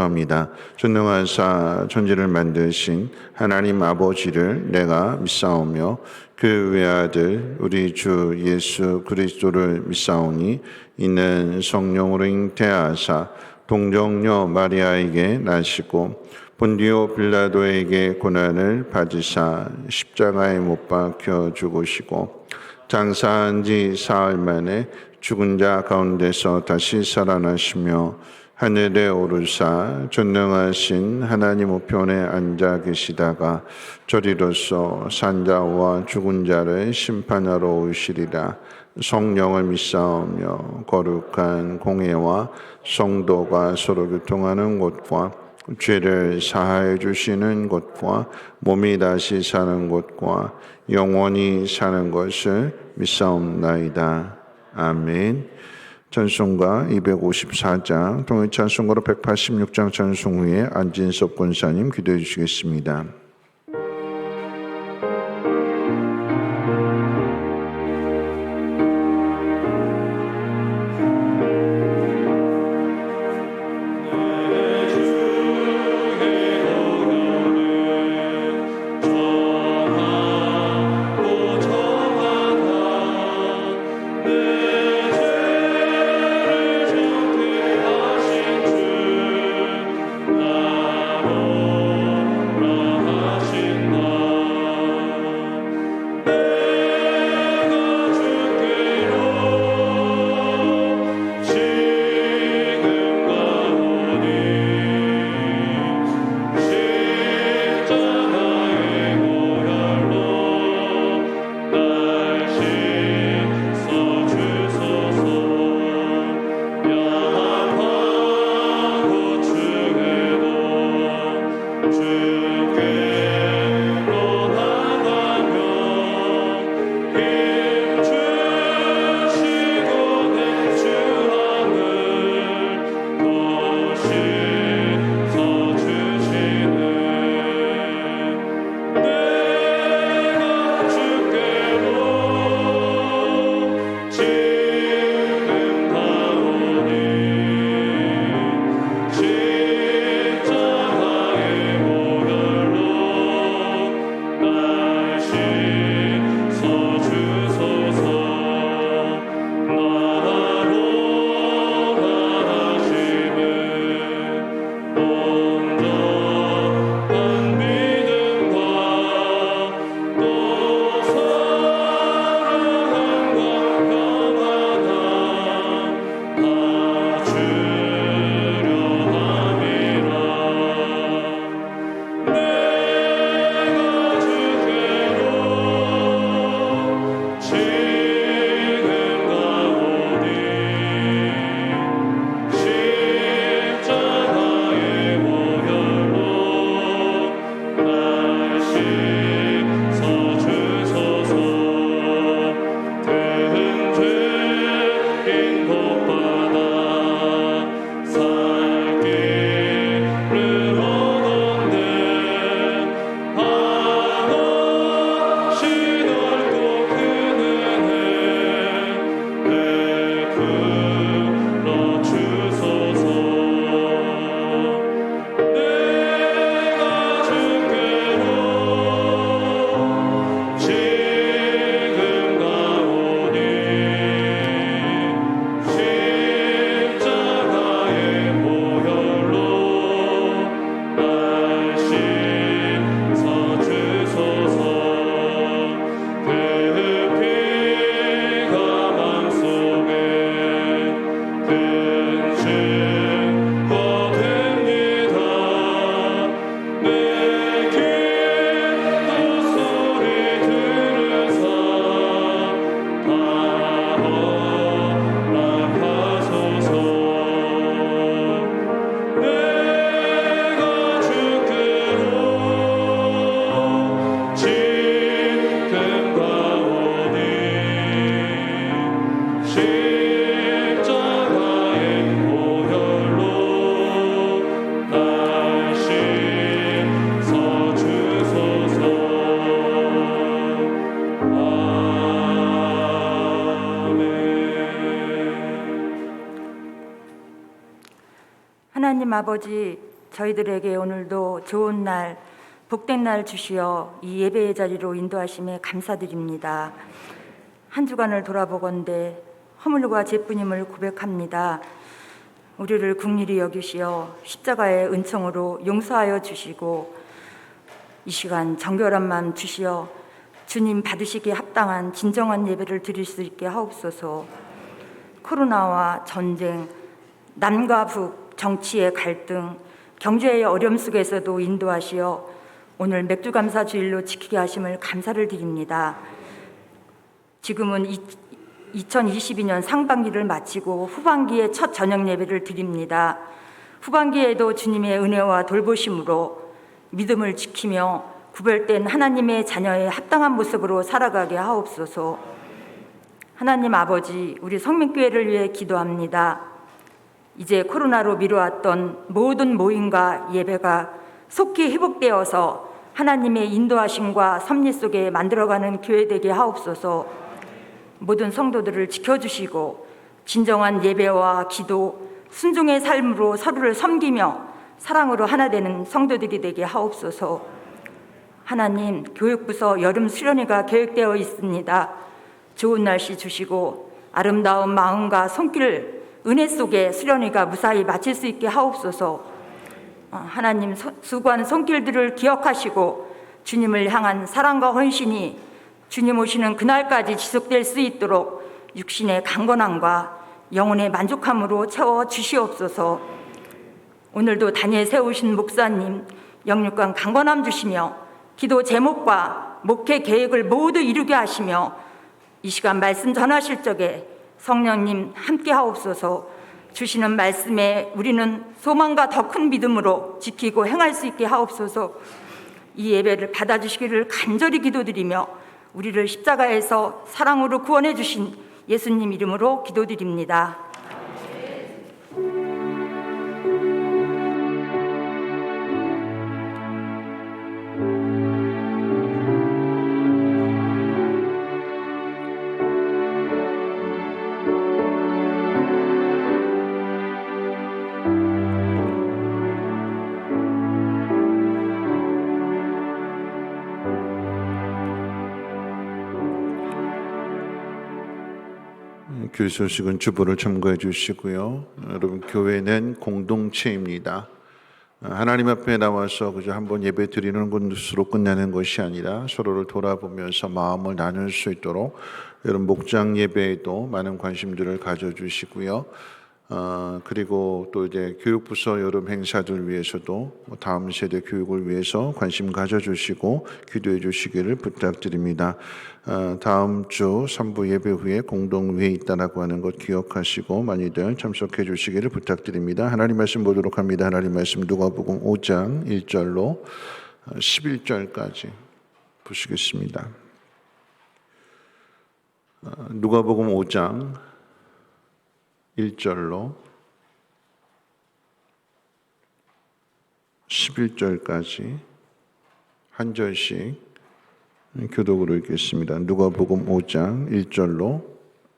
합니다. 전능하사 천지를 만드신 하나님 아버지를 내가 믿사오며 그 외아들 우리 주 예수 그리스도를 믿사오니 이는 성령으로 잉태하사 동정녀 마리아에게 나시고 본디오 빌라도에게 고난을 받으사 십자가에 못 박혀 죽으시고 장사한 지 사흘 만에 죽은 자 가운데서 다시 살아나시며 하늘에 오르사 전능하신 하나님 우편에 앉아 계시다가 저리로서 산자와 죽은 자를 심판하러 오시리라. 성령을 믿사오며 거룩한 공회와 성도가 서로 교통하는 곳과 죄를 사하여 주시는 것과 몸이 다시 사는 것과 영원히 사는 것을 믿사옵나이다. 아멘. 찬송가 254장, 통일 찬송가로 186장 찬송 후에 안진섭 권사님 기도해 주시겠습니다. 하나님 아버지, 저희들에게 오늘도 좋은 날, 복된 날 주시어 이 예배의 자리로 인도하심에 감사드립니다. 한 주간을 돌아보건대 허물과 죄뿐임을 고백합니다. 우리를 긍휼히 여기시어 십자가의 은총으로 용서하여 주시고 이 시간 정결한 마음 주시어 주님 받으시기에 합당한 진정한 예배를 드릴 수 있게 하옵소서. 코로나와 전쟁, 남과 북, 정치의 갈등, 경제의 어려움 속에서도 인도하시어 오늘 맥주감사 주일로 지키게 하심을 감사를 드립니다. 지금은 2022년 상반기를 마치고 후반기에 첫 저녁 예배를 드립니다. 후반기에도 주님의 은혜와 돌보심으로 믿음을 지키며 구별된 하나님의 자녀의 합당한 모습으로 살아가게 하옵소서. 하나님 아버지, 우리 성민교회를 위해 기도합니다. 이제 코로나로 미뤄왔던 모든 모임과 예배가 속히 회복되어서 하나님의 인도하심과 섭리 속에 만들어가는 교회 되게 하옵소서. 모든 성도들을 지켜주시고 진정한 예배와 기도, 순종의 삶으로 서로를 섬기며 사랑으로 하나 되는 성도들이 되게 하옵소서. 하나님, 교육부서 여름 수련회가 계획되어 있습니다. 좋은 날씨 주시고 아름다운 마음과 손길, 은혜 속에 수련회가 무사히 마칠 수 있게 하옵소서. 하나님, 수고한 손길들을 기억하시고 주님을 향한 사랑과 헌신이 주님 오시는 그날까지 지속될 수 있도록 육신의 강건함과 영혼의 만족함으로 채워 주시옵소서. 오늘도 단위에 세우신 목사님 영육간 강건함 주시며 기도 제목과 목회 계획을 모두 이루게 하시며 이 시간 말씀 전하실 적에 성령님 함께 하옵소서. 주시는 말씀에 우리는 소망과 더 큰 믿음으로 지키고 행할 수 있게 하옵소서. 이 예배를 받아주시기를 간절히 기도드리며 우리를 십자가에서 사랑으로 구원해 주신 예수님 이름으로 기도드립니다. 교회 소식은 주보를 참고해 주시고요. 여러분, 교회는 공동체입니다. 하나님 앞에 나와서 그저 한번 예배 드리는 것으로 끝나는 것이 아니라 서로를 돌아보면서 마음을 나눌 수 있도록 여러분 목장 예배에도 많은 관심들을 가져주시고요. 그리고 또 이제 교육부서 여름 행사들 위해서도 다음 세대 교육을 위해서 관심 가져주시고 기도해 주시기를 부탁드립니다. 다음 주 3부 예배 후에 공동회의 있다라고 하는 것 기억하시고 많이들 참석해 주시기를 부탁드립니다. 하나님 말씀 보도록 합니다. 하나님 말씀 누가복음 5장 1절로 11절까지 보시겠습니다. 누가복음 5장 1절로 11절까지 한 절씩 교독으로 읽겠습니다. 누가복음 5장 1절로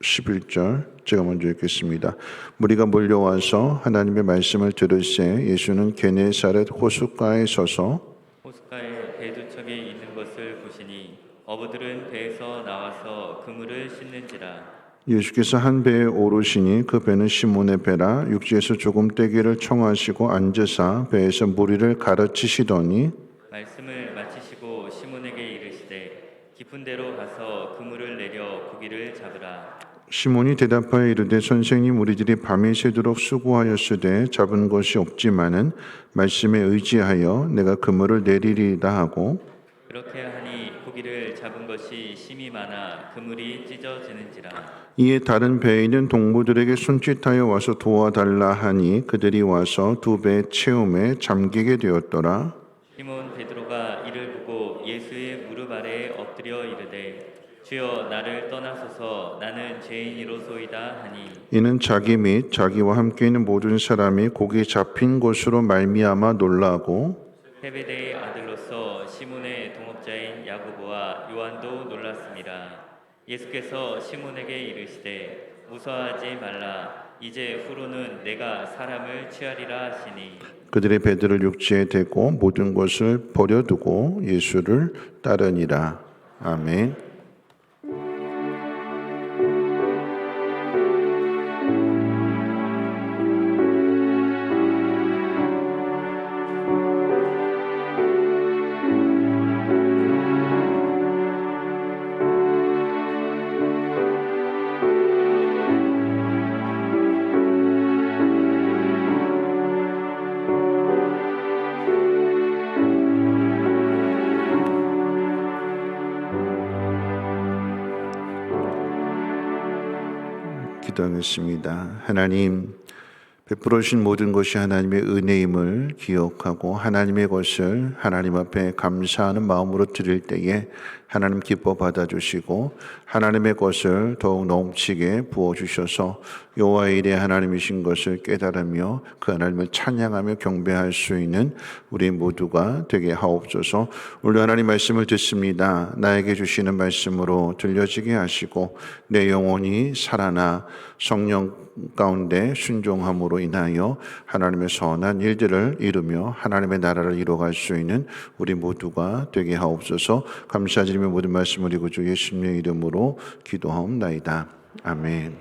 11절 제가 먼저 읽겠습니다. 무리가 몰려와서 하나님의 말씀을 들으세 예수는 게네사렛 호숫가에 서서 호숫가에 배 두 척이 있는 것을 보시니 어부들은 배에서 나와서 그물을 씻는지라. 예수께서 한 배에 오르시니 그 배는 시몬의 배라. 육지에서 조금 떼기를 청하시고 앉으사 배에서 무리를 가르치시더니 말씀을 마치시고 시몬에게 이르시되 깊은 데로 가서 그물을 내려 고기를 잡으라. 시몬이 대답하여 이르되 선생님, 우리들이 밤이 새도록 수고하였으되 잡은 것이 없지만은 말씀에 의지하여 내가 그물을 내리리이다 하고 그렇게 하니 고기를 잡은 것이 심이 많아 그물이 찢어지는지라. 이에 다른 배에 있는 동무들에게 손짓하여 와서 도와달라 하니 그들이 와서 두 배 채움에 잠기게 되었더라. 시몬 베드로가 이를 보고 예수의 무릎 아래에 엎드려 이르되 주여 나를 떠나소서 나는 죄인이로소이다 하니 이는 자기 및 자기와 함께 있는 모든 사람이 고기 잡힌 것으로 말미암아 놀라고 세베대의 아들로서 시몬의 동업자인 야고보와 요한도 놀랐습니다. 예수께서 시몬에게 이르시되 무서워하지 말라. 이제 후로는 내가 사람을 취하리라 하시니 그들의 배들을 육지에 대고 모든 것을 버려두고 예수를 따르니라. 아멘. 기도하겠습니다. 하나님, 베풀어 주신 모든 것이 하나님의 은혜임을 기억하고 하나님의 것을 하나님 앞에 감사하는 마음으로 드릴 때에 하나님 기뻐 받아주시고 하나님의 것을 더욱 넘치게 부어주셔서 여호와의 일에 하나님이신 것을 깨달으며 그 하나님을 찬양하며 경배할 수 있는 우리 모두가 되게 하옵소서. 오늘 하나님 말씀을 듣습니다. 나에게 주시는 말씀으로 들려지게 하시고 내 영혼이 살아나 성령 가운데 순종함으로 인하여 하나님의 선한 일들을 이루며 하나님의 나라를 이루어갈 수 있는 우리 모두가 되게 하옵소서. 감사드리며 모든 말씀을 우리 구주 예수님의 이름으로 기도하옵나이다. 아멘.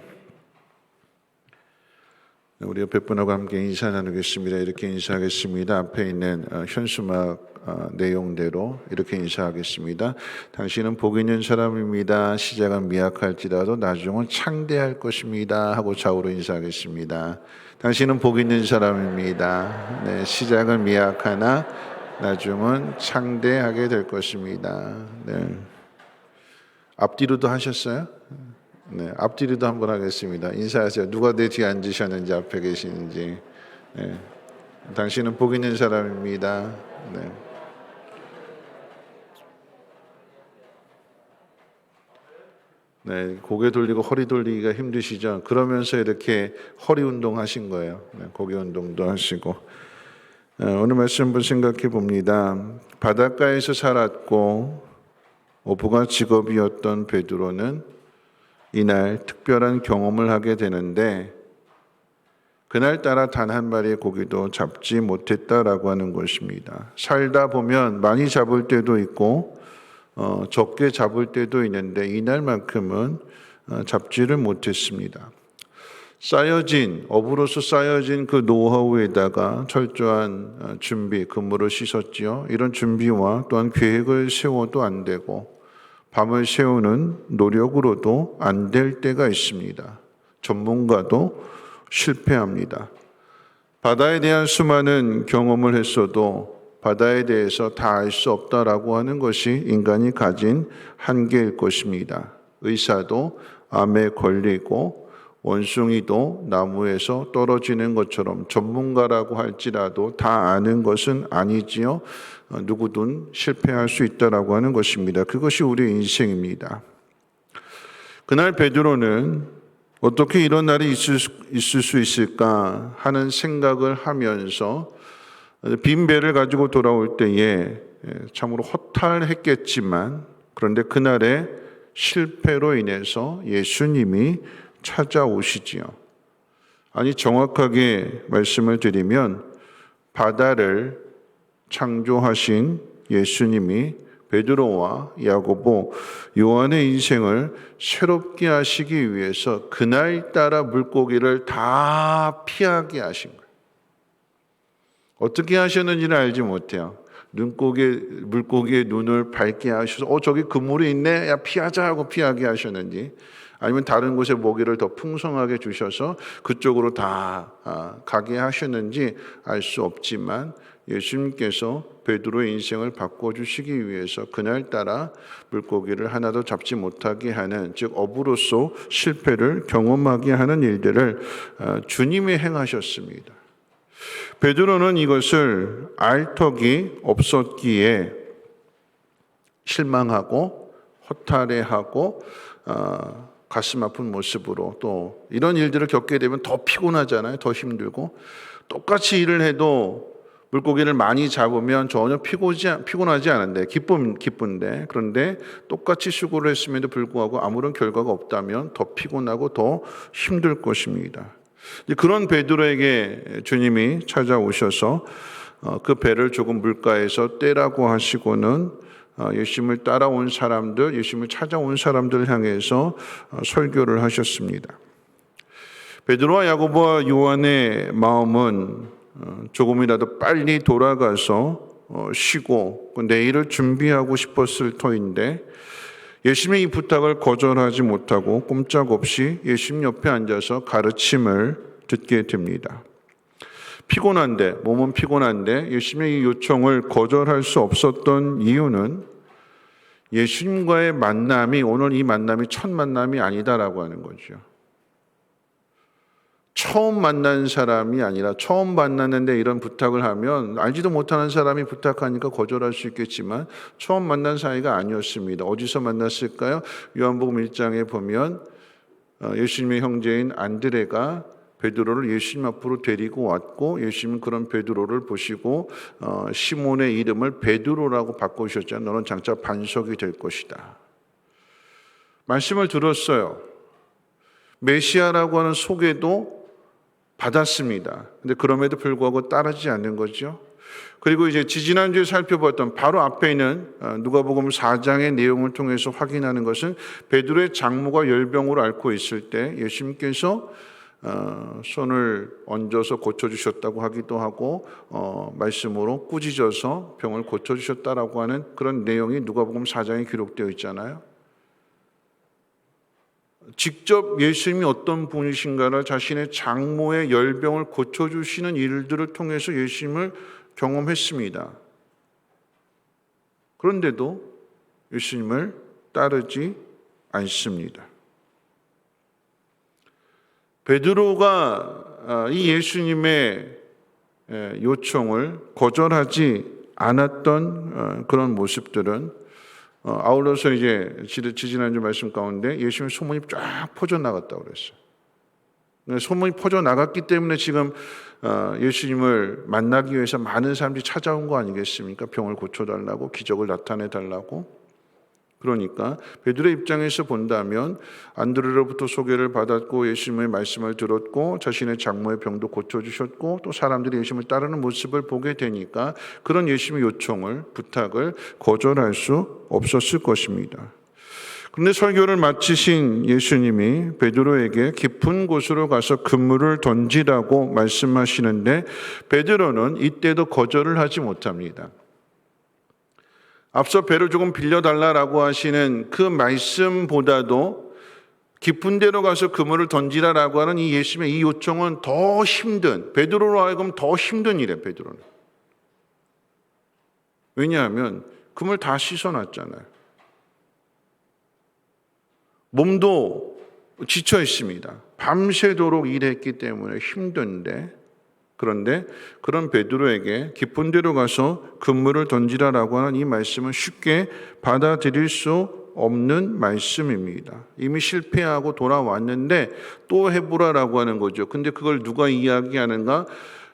우리 옆에 분하고 함께 인사 나누겠습니다. 이렇게 인사하겠습니다. 앞에 있는 현수막 내용대로 이렇게 인사하겠습니다. 당신은 복 있는 사람입니다. 시작은 미약할지라도 나중은 창대할 것입니다. 하고 좌우로 인사하겠습니다. 당신은 복 있는 사람입니다. 네, 시작은 미약하나 나중은 창대하게 될 것입니다. 네. 앞뒤로도 하셨어요? 네, 앞뒤로도 한번 하겠습니다. 인사하세요. 누가 내 뒤에 앉으셨는지 앞에 계시는지. 네. 당신은 복 있는 사람입니다. 네. 네, 고개 돌리고 허리 돌리기가 힘드시죠? 그러면서 이렇게 허리 운동 하신 거예요. 네, 고개 운동도 하시고. 오늘 말씀 한번 생각해 봅니다. 바닷가에서 살았고 어부가 직업이었던 베드로는 이날 특별한 경험을 하게 되는데 그날따라 단 한 마리의 고기도 잡지 못했다라고 하는 것입니다. 살다 보면 많이 잡을 때도 있고 적게 잡을 때도 있는데 이날만큼은 잡지를 못했습니다. 어부로서 쌓여진 그 노하우에다가 철저한 준비, 근무를 씻었지요. 이런 준비와 또한 계획을 세워도 안 되고 밤을 새우는 노력으로도 안 될 때가 있습니다. 전문가도 실패합니다. 바다에 대한 수많은 경험을 했어도 바다에 대해서 다 알 수 없다라고 하는 것이 인간이 가진 한계일 것입니다. 의사도 암에 걸리고 원숭이도 나무에서 떨어지는 것처럼 전문가라고 할지라도 다 아는 것은 아니지요. 누구든 실패할 수 있다라고 하는 것입니다. 그것이 우리의 인생입니다. 그날 베드로는 어떻게 이런 날이 있을 수 있을까 하는 생각을 하면서 빈 배를 가지고 돌아올 때에 참으로 허탈했겠지만 그런데 그날의 실패로 인해서 예수님이 찾아오시지요. 아니 정확하게 말씀을 드리면 바다를 창조하신 예수님이 베드로와 야고보, 요한의 인생을 새롭게 하시기 위해서 그날따라 물고기를 다 피하게 하신 거예요. 어떻게 하셨는지는 알지 못해요. 물고기의 눈을 밝게 하셔서 저기 그물이 있네, 야 피하자 하고 피하게 하셨는지 아니면 다른 곳에 먹이를 더 풍성하게 주셔서 그쪽으로 다 가게 하셨는지 알 수 없지만 예수님께서 베드로의 인생을 바꿔주시기 위해서 그날따라 물고기를 하나도 잡지 못하게 하는, 즉 어부로서 실패를 경험하게 하는 일들을 주님이 행하셨습니다. 베드로는 이것을 알 턱이 없었기에 실망하고 허탈해하고 가슴 아픈 모습으로, 또 이런 일들을 겪게 되면 더 피곤하잖아요. 더 힘들고 똑같이 일을 해도 물고기를 많이 잡으면 전혀 피곤하지 않은데 기쁜데, 그런데 똑같이 수고를 했음에도 불구하고 아무런 결과가 없다면 더 피곤하고 더 힘들 것입니다. 그런 베드로에게 주님이 찾아오셔서 그 배를 조금 물가에서 떼라고 하시고는 예수님을 따라온 사람들, 예수님을 찾아온 사람들을 향해서 설교를 하셨습니다. 베드로와 야고보와 요한의 마음은 조금이라도 빨리 돌아가서 쉬고 내일을 준비하고 싶었을 터인데 예수님의 이 부탁을 거절하지 못하고 꼼짝없이 예수님 옆에 앉아서 가르침을 듣게 됩니다. 몸은 피곤한데 예수님의 이 요청을 거절할 수 없었던 이유는 예수님과의 만남이 오늘 이 만남이 첫 만남이 아니다라고 하는 거죠. 처음 만난 사람이 아니라 처음 만났는데 이런 부탁을 하면 알지도 못하는 사람이 부탁하니까 거절할 수 있겠지만 처음 만난 사이가 아니었습니다. 어디서 만났을까요? 요한복음 1장에 보면 예수님의 형제인 안드레가 베드로를 예수님 앞으로 데리고 왔고 예수님은 그런 베드로를 보시고 시몬의 이름을 베드로라고 바꾸셨잖아요. 너는 장차 반석이 될 것이다. 말씀을 들었어요. 메시아라고 하는 소개도 받았습니다. 근데 그럼에도 불구하고 따르지 않는 거죠. 그리고 이제 지지난주에 살펴봤던 바로 앞에 있는 누가복음 4장의 내용을 통해서 확인하는 것은 베드로의 장모가 열병으로 앓고 있을 때 예수님께서 손을 얹어서 고쳐주셨다고 하기도 하고 말씀으로 꾸짖어서 병을 고쳐주셨다라고 하는 그런 내용이 누가복음 4장에 기록되어 있잖아요. 직접 예수님이 어떤 분이신가를 자신의 장모의 열병을 고쳐주시는 일들을 통해서 예수님을 경험했습니다. 그런데도 예수님을 따르지 않습니다. 베드로가 이 예수님의 요청을 거절하지 않았던 그런 모습들은 아울러서 이제 지지난주 말씀 가운데 예수님의 소문이 쫙 퍼져나갔다고 그랬어요. 소문이 퍼져나갔기 때문에 지금 예수님을 만나기 위해서 많은 사람들이 찾아온 거 아니겠습니까? 병을 고쳐달라고, 기적을 나타내달라고. 그러니까 베드로의 입장에서 본다면 안드레로부터 소개를 받았고 예수님의 말씀을 들었고 자신의 장모의 병도 고쳐주셨고 또 사람들이 예수님을 따르는 모습을 보게 되니까 그런 예수님의 요청을, 부탁을 거절할 수 없었을 것입니다. 그런데 설교를 마치신 예수님이 베드로에게 깊은 곳으로 가서 그물을 던지라고 말씀하시는데 베드로는 이때도 거절을 하지 못합니다. 앞서 배를 조금 빌려달라고 하시는 그 말씀보다도 깊은 데로 가서 그물을 던지라라고 하는 이 예수님의 이 요청은 더 힘든, 베드로로 하여금 더 힘든 일이에요. 베드로는. 왜냐하면 그물 다 씻어놨잖아요. 몸도 지쳐 있습니다. 밤새도록 일했기 때문에 힘든데 그런데 그런 베드로에게 깊은 데로 가서 그물을 던지라라고 하는 이 말씀은 쉽게 받아들일 수 없는 말씀입니다. 이미 실패하고 돌아왔는데 또 해보라라고 하는 거죠. 근데 그걸 누가 이야기하는가?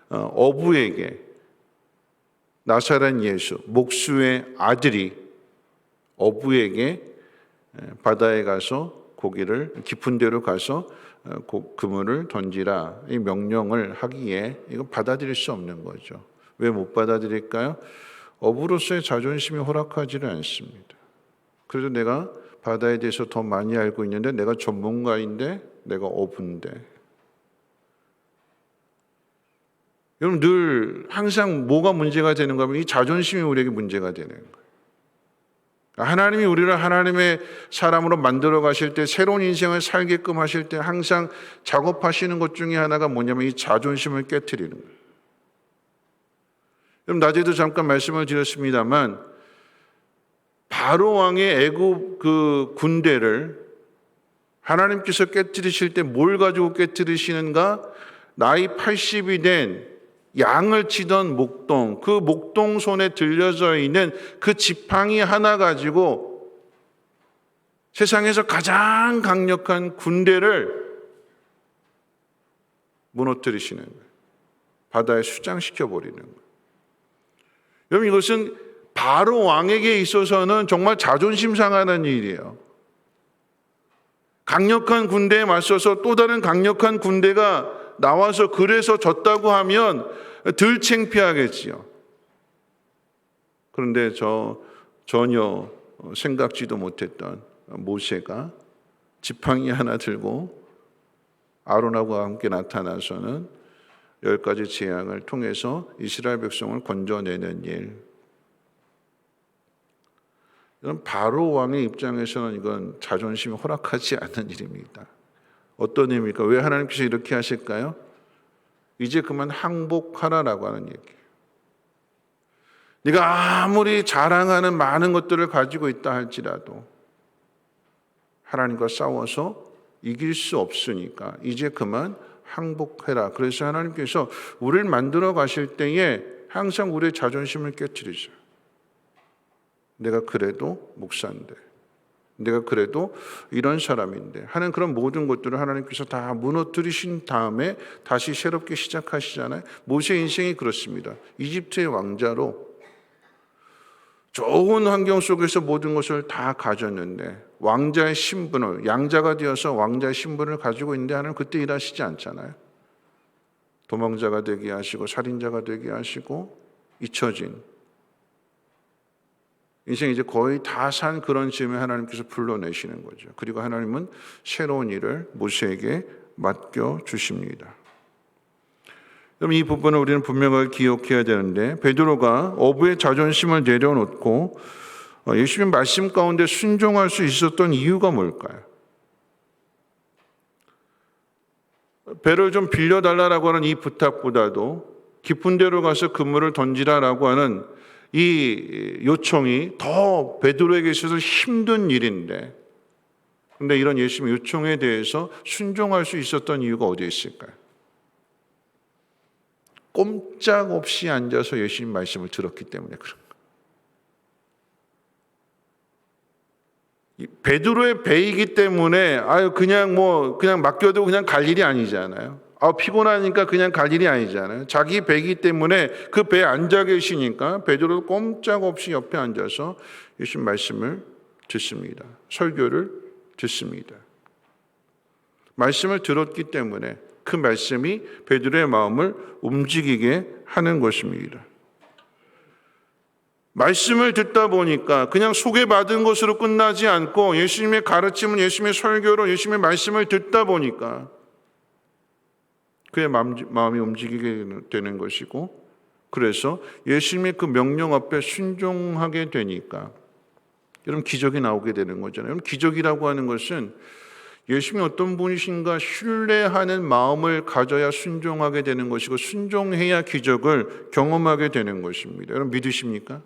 어부에게 나사렛 예수, 목수의 아들이 어부에게 바다에 가서 고기를 깊은 데로 가서 그물을 던지라 이 명령을 하기에 이거 받아들일 수 없는 거죠. 왜 못 받아들일까요? 어부로서의 자존심이 허락하지를 않습니다. 그래서 내가 바다에 대해서 더 많이 알고 있는데 내가 전문가인데 내가 어부인데 여러분 늘 항상 뭐가 문제가 되는 가 하면 이 자존심이 우리에게 문제가 되는 거예요. 하나님이 우리를 하나님의 사람으로 만들어 가실 때 새로운 인생을 살게끔 하실 때 항상 작업하시는 것 중에 하나가 뭐냐면 이 자존심을 깨트리는 거예요. 여러분 낮에도 잠깐 말씀을 드렸습니다만 바로 왕의 애굽 그 군대를 하나님께서 깨트리실 때 뭘 가지고 깨트리시는가? 나이 80이 된 양을 치던 목동, 그 목동 손에 들려져 있는 그 지팡이 하나 가지고 세상에서 가장 강력한 군대를 무너뜨리시는 거예요. 바다에 수장시켜 버리는 거예요. 여러분 이것은 바로 왕에게 있어서는 정말 자존심 상하는 일이에요. 강력한 군대에 맞서서 또 다른 강력한 군대가 나와서 그래서 졌다고 하면 덜 창피하겠지요. 그런데 전혀 생각지도 못했던 모세가 지팡이 하나 들고 아론하고 함께 나타나서는 10가지 재앙을 통해서 이스라엘 백성을 건져내는 일. 이건 바로 왕의 입장에서는 이건 자존심이 허락하지 않는 일입니다. 어떤 의미입니까? 왜 하나님께서 이렇게 하실까요? 이제 그만 항복하라라고 하는 얘기예요. 네가 아무리 자랑하는 많은 것들을 가지고 있다 할지라도 하나님과 싸워서 이길 수 없으니까 이제 그만 항복해라. 그래서 하나님께서 우리를 만들어 가실 때에 항상 우리의 자존심을 깨트리죠. 내가 그래도 목사인데, 내가 그래도 이런 사람인데 하는 그런 모든 것들을 하나님께서 다 무너뜨리신 다음에 다시 새롭게 시작하시잖아요. 모세 인생이 그렇습니다. 이집트의 왕자로 좋은 환경 속에서 모든 것을 다 가졌는데 왕자의 신분을, 양자가 되어서 왕자의 신분을 가지고 있는데 하나님 그때 일하시지 않잖아요. 도망자가 되게 하시고 살인자가 되게 하시고 잊혀진 인생 이제 거의 다 산 그런 즈음에 하나님께서 불러내시는 거죠. 그리고 하나님은 새로운 일을 모세에게 맡겨주십니다. 그럼 이 부분을 우리는 분명하게 기억해야 되는데 베드로가 어부의 자존심을 내려놓고 예수님 말씀 가운데 순종할 수 있었던 이유가 뭘까요? 배를 좀 빌려달라고 하는 이 부탁보다도 깊은 데로 가서 그물을 던지라라고 하는 이 요청이 더 베드로에게 있어서 힘든 일인데, 그런데 이런 예수님의 요청에 대해서 순종할 수 있었던 이유가 어디에 있을까요? 꼼짝없이 앉아서 예수님 말씀을 들었기 때문에 그런 거예요. 베드로의 배이기 때문에 그냥 맡겨도 그냥 갈 일이 아니잖아요. 피곤하니까 그냥 갈 일이 아니잖아요. 자기 배이기 때문에 그 배에 앉아 계시니까 베드로도 꼼짝없이 옆에 앉아서 예수님 말씀을 듣습니다. 설교를 듣습니다. 말씀을 들었기 때문에 그 말씀이 베드로의 마음을 움직이게 하는 것입니다. 말씀을 듣다 보니까 그냥 소개받은 것으로 끝나지 않고 예수님의 가르침은 예수님의 설교로 예수님의 말씀을 듣다 보니까 그의 마음이 움직이게 되는 것이고, 그래서 예수님의 그 명령 앞에 순종하게 되니까 여러분 기적이 나오게 되는 거잖아요. 여러분 기적이라고 하는 것은 예수님이 어떤 분이신가 신뢰하는 마음을 가져야 순종하게 되는 것이고 순종해야 기적을 경험하게 되는 것입니다. 여러분 믿으십니까?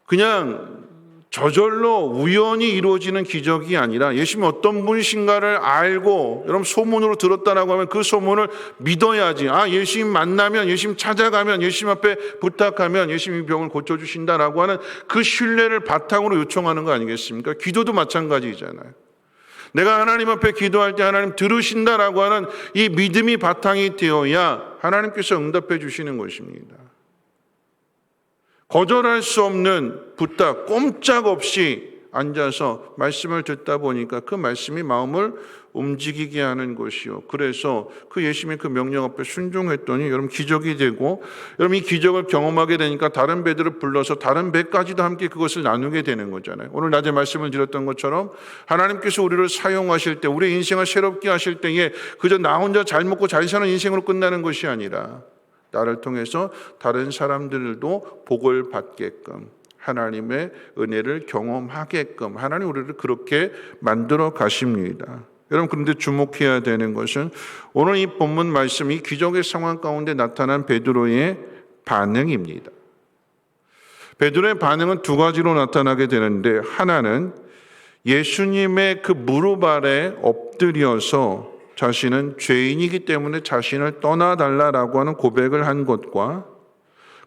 그냥 저절로 우연히 이루어지는 기적이 아니라 예수님이 어떤 분이신가를 알고 여러분 소문으로 들었다라고 하면 그 소문을 믿어야지. 예수님 만나면, 예수님 찾아가면, 예수님 앞에 부탁하면 예수님이 병을 고쳐주신다라고 하는 그 신뢰를 바탕으로 요청하는 거 아니겠습니까? 기도도 마찬가지잖아요. 내가 하나님 앞에 기도할 때 하나님 들으신다라고 하는 이 믿음이 바탕이 되어야 하나님께서 응답해 주시는 것입니다. 거절할 수 없는 부탁, 꼼짝없이 앉아서 말씀을 듣다 보니까 그 말씀이 마음을 움직이게 하는 것이요. 그래서 그 예수님의 그 명령 앞에 순종했더니 여러분 기적이 되고, 여러분 이 기적을 경험하게 되니까 다른 배들을 불러서 다른 배까지도 함께 그것을 나누게 되는 거잖아요. 오늘 낮에 말씀을 드렸던 것처럼 하나님께서 우리를 사용하실 때, 우리의 인생을 새롭게 하실 때에 그저 나 혼자 잘 먹고 잘 사는 인생으로 끝나는 것이 아니라 나를 통해서 다른 사람들도 복을 받게끔, 하나님의 은혜를 경험하게끔 하나님 우리를 그렇게 만들어 가십니다. 여러분 그런데 주목해야 되는 것은 오늘 이 본문 말씀이 기적의 상황 가운데 나타난 베드로의 반응입니다. 베드로의 반응은 두 가지로 나타나게 되는데, 하나는 예수님의 그 무릎 아래 엎드려서 자신은 죄인이기 때문에 자신을 떠나달라라고 하는 고백을 한 것과,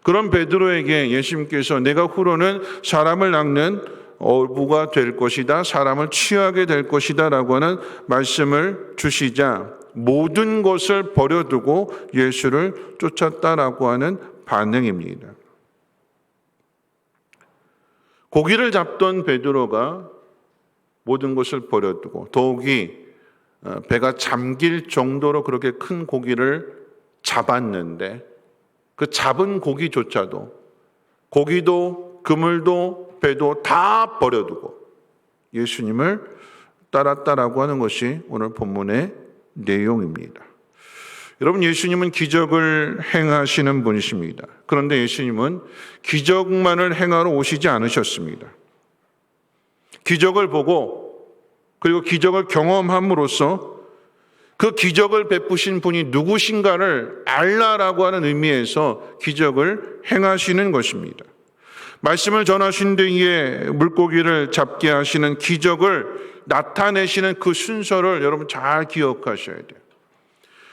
그런 베드로에게 예수님께서 내가 후로는 사람을 낚는 어부가 될 것이다, 사람을 취하게 될 것이다 라고 하는 말씀을 주시자 모든 것을 버려두고 예수를 쫓았다라고 하는 반응입니다. 고기를 잡던 베드로가 모든 것을 버려두고, 더욱이 배가 잠길 정도로 그렇게 큰 고기를 잡았는데 그 잡은 고기조차도 고기도 그물도 배도 다 버려두고 예수님을 따랐다라고 하는 것이 오늘 본문의 내용입니다. 여러분, 예수님은 기적을 행하시는 분이십니다. 그런데 예수님은 기적만을 행하러 오시지 않으셨습니다. 기적을 보고 그리고 기적을 경험함으로써 그 기적을 베푸신 분이 누구신가를 알라라고 하는 의미에서 기적을 행하시는 것입니다. 말씀을 전하신 뒤에 물고기를 잡게 하시는 기적을 나타내시는 그 순서를 여러분 잘 기억하셔야 돼요.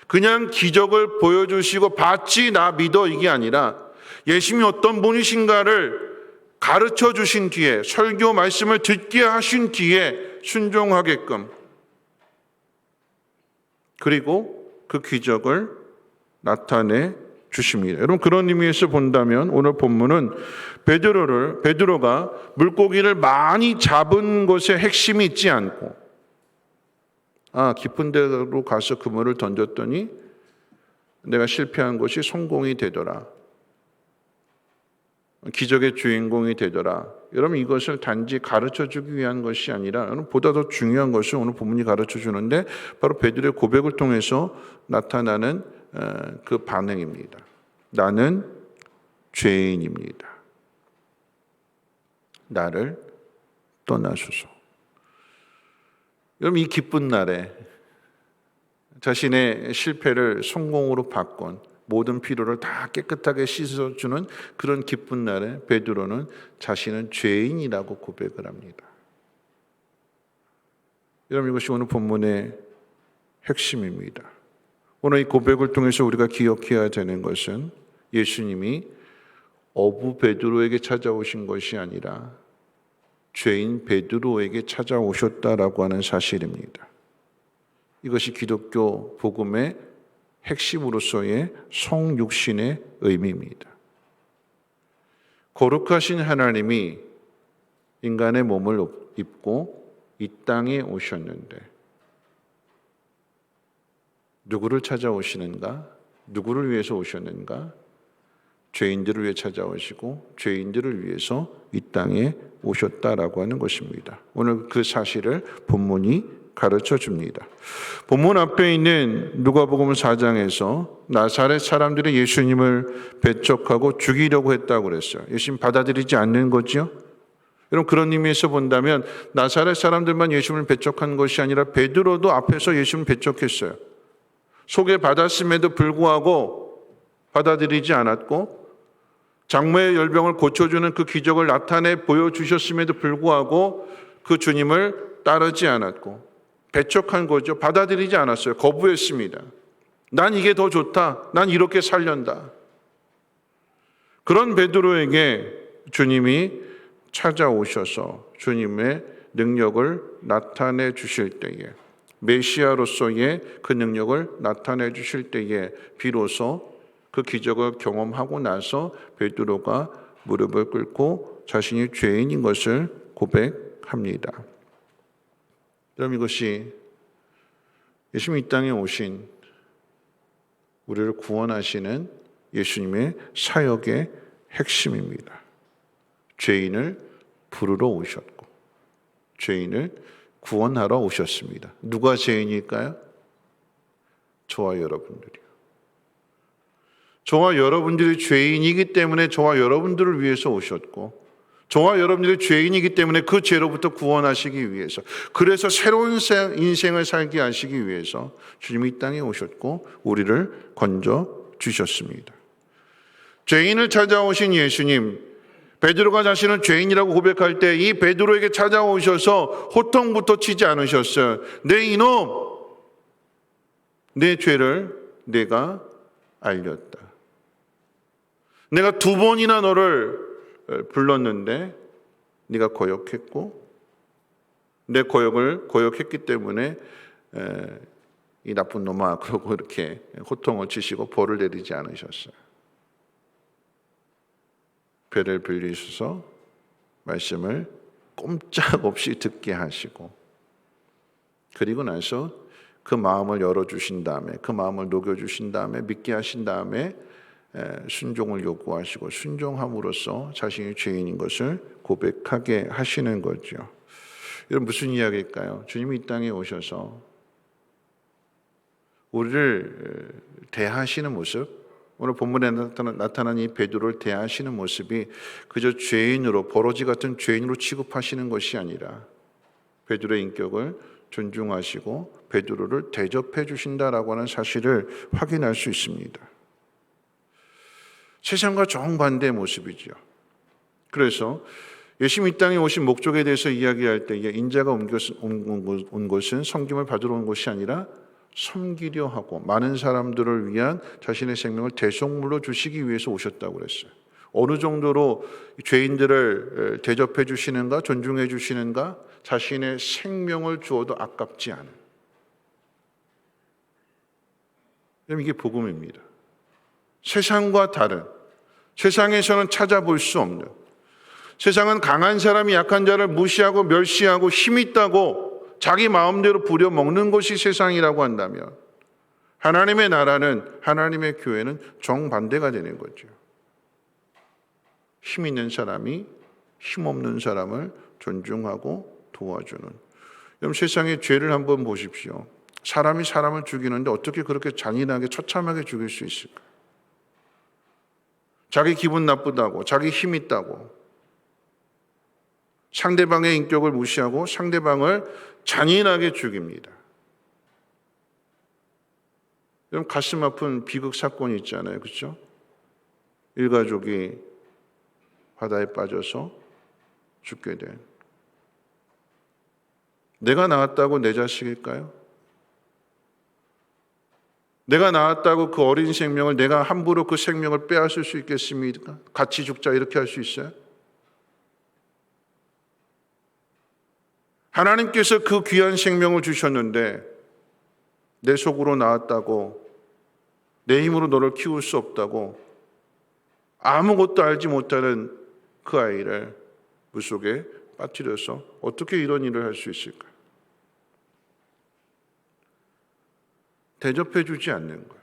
그냥 기적을 보여주시고 봤지 나 믿어 이게 아니라 예수님이 어떤 분이신가를 가르쳐 주신 뒤에 설교 말씀을 듣게 하신 뒤에 순종하게끔 그리고 그 기적을 나타내 주십니다. 여러분, 그런 의미에서 본다면 오늘 본문은 베드로가 물고기를 많이 잡은 것에 핵심이 있지 않고 깊은 데로 가서 그물을 던졌더니 내가 실패한 것이 성공이 되더라. 기적의 주인공이 되더라. 여러분, 이것을 단지 가르쳐 주기 위한 것이 아니라 보다 더 중요한 것을 오늘 본문이 가르쳐 주는데 바로 베드로의 고백을 통해서 나타나는 그 반응입니다. 나는 죄인입니다. 나를 떠나소서. 여러분, 이 기쁜 날에 자신의 실패를 성공으로 바꾼 모든 피로를 다 깨끗하게 씻어주는 그런 기쁜 날에 베드로는 자신은 죄인이라고 고백을 합니다. 여러분, 이것이 오늘 본문의 핵심입니다. 오늘 이 고백을 통해서 우리가 기억해야 되는 것은 예수님이 어부 베드로에게 찾아오신 것이 아니라 죄인 베드로에게 찾아오셨다라고 하는 사실입니다. 이것이 기독교 복음의 핵심으로서의 성육신의 의미입니다. 거룩하신 하나님이 인간의 몸을 입고 이 땅에 오셨는데 누구를 찾아오시는가? 누구를 위해서 오셨는가? 죄인들을 위해 찾아오시고 죄인들을 위해서 이 땅에 오셨다라고 하는 것입니다. 오늘 그 사실을 본문이 가르쳐 줍니다. 본문 앞에 있는 누가복음 4장에서 나사렛 사람들이 예수님을 배척하고 죽이려고 했다고 그랬어요. 예수님 받아들이지 않는 거죠. 여러분, 그런 의미에서 본다면 나사렛 사람들만 예수님을 배척한 것이 아니라 베드로도 앞에서 예수님을 배척했어요. 소개받았음에도 불구하고 받아들이지 않았고 장모의 열병을 고쳐주는 그 기적을 나타내 보여주셨음에도 불구하고 그 주님을 따르지 않았고 배척한 거죠. 받아들이지 않았어요. 거부했습니다. 난 이게 더 좋다. 난 이렇게 살련다. 그런 베드로에게 주님이 찾아오셔서 주님의 능력을 나타내 주실 때에 메시아로서의 그 능력을 나타내 주실 때에 비로소 그 기적을 경험하고 나서 베드로가 무릎을 꿇고 자신이 죄인인 것을 고백합니다. 그럼 이것이 예수님이 이 땅에 오신 우리를 구원하시는 예수님의 사역의 핵심입니다. 죄인을 부르러 오셨고 죄인을 구원하러 오셨습니다. 누가 죄인일까요? 저와 여러분들이요. 저와 여러분들이 죄인이기 때문에 저와 여러분들을 위해서 오셨고 저와 여러분들이 죄인이기 때문에 그 죄로부터 구원하시기 위해서 그래서 새로운 인생을 살게 하시기 위해서 주님이 이 땅에 오셨고 우리를 건져 주셨습니다. 죄인을 찾아오신 예수님, 베드로가 자신은 죄인이라고 고백할 때 이 베드로에게 찾아오셔서 호통부터 치지 않으셨어요. 내 이놈, 내 죄를 내가 알렸다. 내가 2번이나 너를 불렀는데 네가 거역했고 내 거역을 거역했기 때문에 이 나쁜 놈아 그러고 이렇게 호통을 치시고 벌을 내리지 않으셨어요. 배를 빌리셔서 말씀을 꼼짝없이 듣게 하시고 그리고 나서 그 마음을 열어주신 다음에, 그 마음을 녹여주신 다음에, 믿게 하신 다음에 순종을 요구하시고 순종함으로써 자신이 죄인인 것을 고백하게 하시는 거죠. 이건 무슨 이야기일까요? 주님이 이 땅에 오셔서 우리를 대하시는 모습, 오늘 본문에 나타난 이 베드로를 대하시는 모습이 그저 죄인으로, 버러지 같은 죄인으로 취급하시는 것이 아니라 베드로의 인격을 존중하시고 베드로를 대접해 주신다라고 하는 사실을 확인할 수 있습니다. 세상과 정반대의 모습이죠. 그래서 예수님이 이 땅에 오신 목적에 대해서 이야기할 때 인자가 온 것은 섬김을 받으러 온 것이 아니라 섬기려 하고 많은 사람들을 위한 자신의 생명을 대속물로 주시기 위해서 오셨다고 그랬어요. 어느 정도로 죄인들을 대접해 주시는가, 존중해 주시는가, 자신의 생명을 주어도 아깝지 않은. 이게 복음입니다. 세상과 다른, 세상에서는 찾아볼 수 없는, 세상은 강한 사람이 약한 자를 무시하고 멸시하고 힘 있다고 자기 마음대로 부려먹는 것이 세상이라고 한다면 하나님의 나라는, 하나님의 교회는 정반대가 되는 거죠. 힘 있는 사람이 힘 없는 사람을 존중하고 도와주는. 여러분, 세상의 죄를 한번 보십시오. 사람이 사람을 죽이는데 어떻게 그렇게 잔인하게 처참하게 죽일 수 있을까? 자기 기분 나쁘다고, 자기 힘 있다고, 상대방의 인격을 무시하고 상대방을 잔인하게 죽입니다. 여러분, 가슴 아픈 비극 사건이 있잖아요. 그렇죠? 일가족이 바다에 빠져서 죽게 된. 내가 낳았다고 내 자식일까요? 내가 낳았다고 그 어린 생명을 내가 함부로 그 생명을 빼앗을 수 있겠습니까? 같이 죽자 이렇게 할 수 있어요? 하나님께서 그 귀한 생명을 주셨는데 내 속으로 낳았다고, 내 힘으로 너를 키울 수 없다고, 아무것도 알지 못하는 그 아이를 물속에 빠뜨려서 어떻게 이런 일을 할 수 있을까? 대접해 주지 않는 거예요.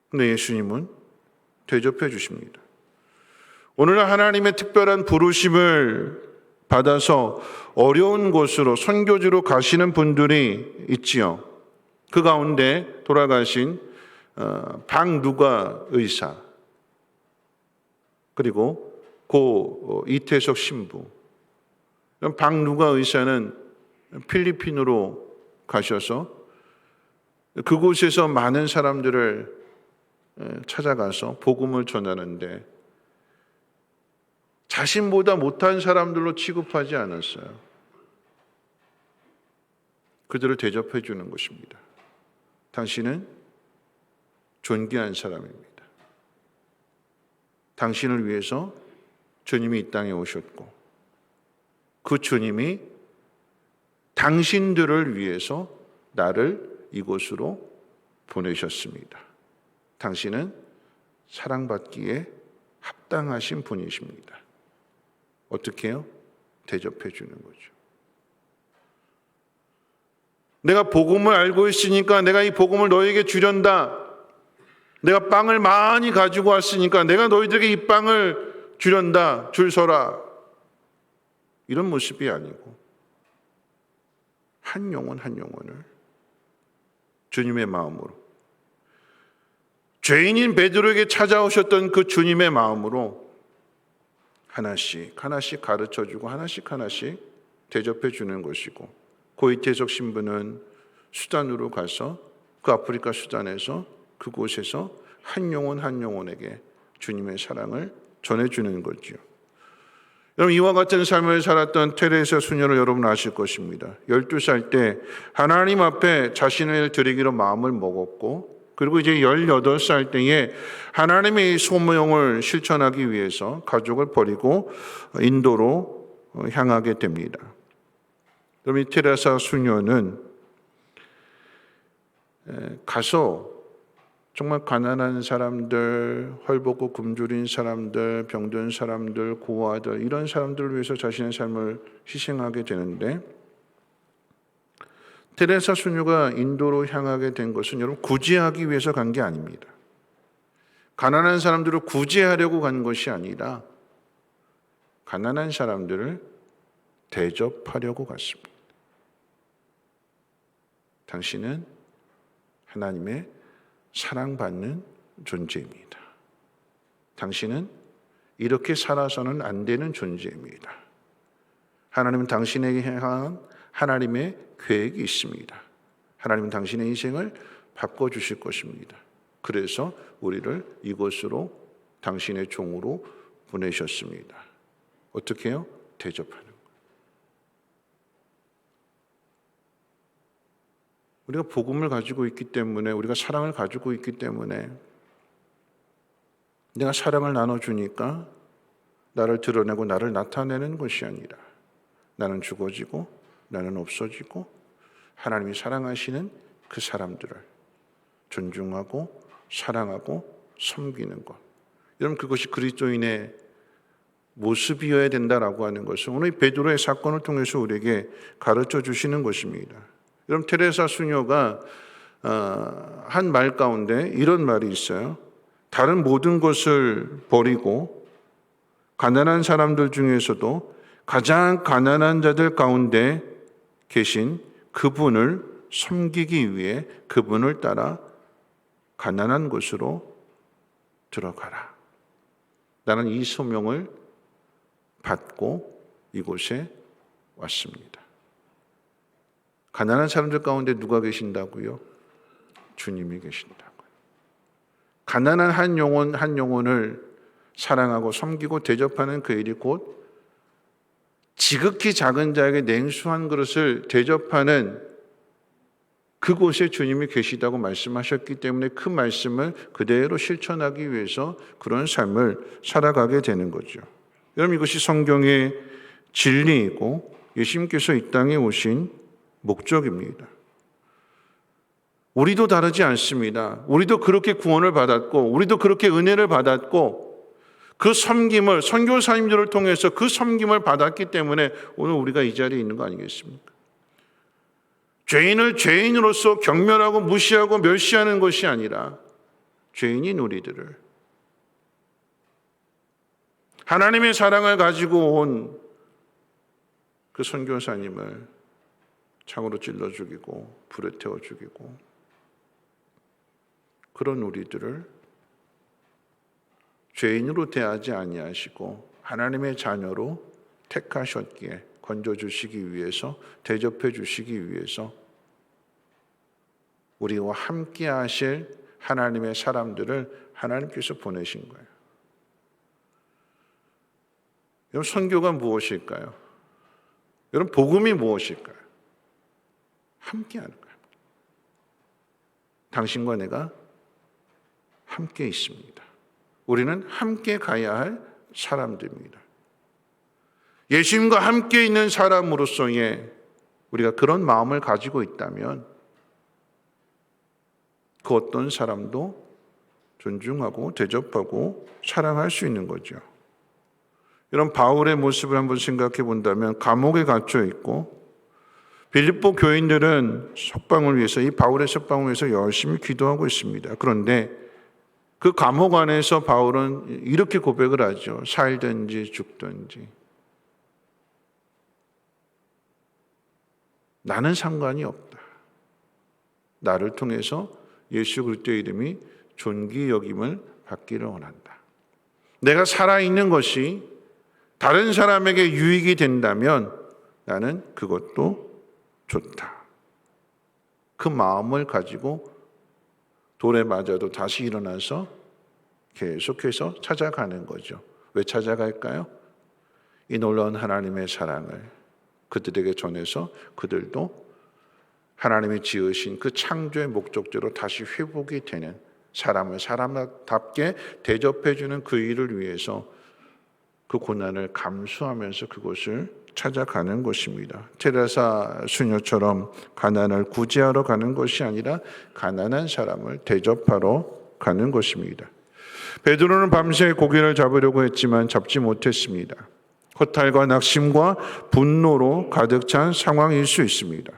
근데 예수님은 대접해 주십니다. 오늘 하나님의 특별한 부르심을 받아서 어려운 곳으로 선교지로 가시는 분들이 있지요. 그 가운데 돌아가신 박누가 의사, 그리고 고 이태석 신부. 박누가 의사는 필리핀으로 가셔서 그곳에서 많은 사람들을 찾아가서 복음을 전하는데 자신보다 못한 사람들로 취급하지 않았어요. 그들을 대접해 주는 것입니다. 당신은 존귀한 사람입니다. 당신을 위해서 주님이 이 땅에 오셨고 그 주님이 당신들을 위해서 나를 이곳으로 보내셨습니다. 당신은 사랑받기에 합당하신 분이십니다. 어떻게 해요? 대접해 주는 거죠. 내가 복음을 알고 있으니까 내가 이 복음을 너에게 주련다. 내가 빵을 많이 가지고 왔으니까 내가 너희들에게 이 빵을 주련다. 줄 서라. 이런 모습이 아니고 한 영혼 한 영혼을 주님의 마음으로, 죄인인 베드로에게 찾아오셨던 그 주님의 마음으로 하나씩 하나씩 가르쳐주고 하나씩 하나씩 대접해 주는 것이고, 고이태석 신부는 수단으로 가서 그 아프리카 수단에서 그곳에서 한 영혼 한 영혼에게 주님의 사랑을 전해주는 거지요. 여러분, 이와 같은 삶을 살았던 테레사 수녀를 여러분 아실 것입니다. 12살 때 하나님 앞에 자신을 드리기로 마음을 먹었고, 그리고 이제 18살 때에 하나님의 소명을 실천하기 위해서 가족을 버리고 인도로 향하게 됩니다. 그럼 이 테레사 수녀는 가서 정말 가난한 사람들, 헐벗고 굶주린 사람들, 병든 사람들, 고아들, 이런 사람들을 위해서 자신의 삶을 희생하게 되는데, 테레사 수녀가 인도로 향하게 된 것은 여러분 구제하기 위해서 간 게 아닙니다. 가난한 사람들을 구제하려고 간 것이 아니라 가난한 사람들을 대접하려고 갔습니다. 당신은 하나님의 사랑받는 존재입니다. 당신은 이렇게 살아서는 안 되는 존재입니다. 하나님은 당신에게 향한 하나님의 계획이 있습니다. 하나님은 당신의 인생을 바꿔주실 것입니다. 그래서 우리를 이곳으로 당신의 종으로 보내셨습니다. 어떻게 해요? 대접하는 거예요. 우리가 복음을 가지고 있기 때문에, 우리가 사랑을 가지고 있기 때문에 내가 사랑을 나눠주니까 나를 드러내고 나를 나타내는 것이 아니라 나는 죽어지고 나는 없어지고 하나님이 사랑하시는 그 사람들을 존중하고 사랑하고 섬기는 것. 여러분, 그것이 그리스도인의 모습이어야 된다라고 하는 것은 오늘 베드로의 사건을 통해서 우리에게 가르쳐 주시는 것입니다. 여러분, 테레사 수녀가 한 말 가운데 이런 말이 있어요. 다른 모든 것을 버리고 가난한 사람들 중에서도 가장 가난한 자들 가운데 계신 그분을 섬기기 위해 그분을 따라 가난한 곳으로 들어가라. 나는 이 소명을 받고 이곳에 왔습니다. 가난한 사람들 가운데 누가 계신다고요? 주님이 계신다고요. 가난한 한 영혼을 사랑하고 섬기고 대접하는 그 일이 곧 지극히 작은 자에게 냉수한 그릇을 대접하는 그곳에 주님이 계시다고 말씀하셨기 때문에 그 말씀을 그대로 실천하기 위해서 그런 삶을 살아가게 되는 거죠. 여러분, 이것이 성경의 진리이고 예수님께서 이 땅에 오신 목적입니다. 우리도 다르지 않습니다. 우리도 그렇게 구원을 받았고 우리도 그렇게 은혜를 받았고 그 섬김을 선교사님들을 통해서 그 섬김을 받았기 때문에 오늘 우리가 이 자리에 있는 거 아니겠습니까? 죄인을 죄인으로서 경멸하고 무시하고 멸시하는 것이 아니라 죄인인 우리들을 하나님의 사랑을 가지고 온 그 선교사님을 창으로 찔러 죽이고 불에 태워 죽이고 그런 우리들을 죄인으로 대하지 아니하시고 하나님의 자녀로 택하셨기에 건져주시기 위해서 대접해 주시기 위해서 우리와 함께 하실 하나님의 사람들을 하나님께서 보내신 거예요. 여러분, 선교가 무엇일까요? 여러분, 복음이 무엇일까요? 함께 하는 거예요. 당신과 내가 함께 있습니다. 우리는 함께 가야 할 사람들입니다. 예수님과 함께 있는 사람으로서의 우리가 그런 마음을 가지고 있다면 그 어떤 사람도 존중하고 대접하고 사랑할 수 있는 거죠. 이런 바울의 모습을 한번 생각해 본다면 감옥에 갇혀 있고 빌립보 교인들은 석방을 위해서 이 바울의 석방을 위해서 열심히 기도하고 있습니다. 그런데 그 감옥 안에서 바울은 이렇게 고백을 하죠. 살든지 죽든지 나는 상관이 없다. 나를 통해서 예수 그리스도의 이름이 존귀 여김을 받기를 원한다. 내가 살아있는 것이 다른 사람에게 유익이 된다면 나는 그것도 좋다. 그 마음을 가지고 돌에 맞아도 다시 일어나서 계속해서 찾아가는 거죠. 왜 찾아갈까요? 이 놀라운 하나님의 사랑을 그들에게 전해서 그들도 하나님이 지으신 그 창조의 목적대로 다시 회복이 되는 사람을 사람답게 대접해주는 그 일을 위해서 그 고난을 감수하면서 그곳을 찾아가는 것입니다. 테레사 수녀처럼 가난을 구제하러 가는 것이 아니라 가난한 사람을 대접하러 가는 것입니다. 베드로는 밤새 고기를 잡으려고 했지만 잡지 못했습니다. 허탈과 낙심과 분노로 가득 찬 상황일 수 있습니다.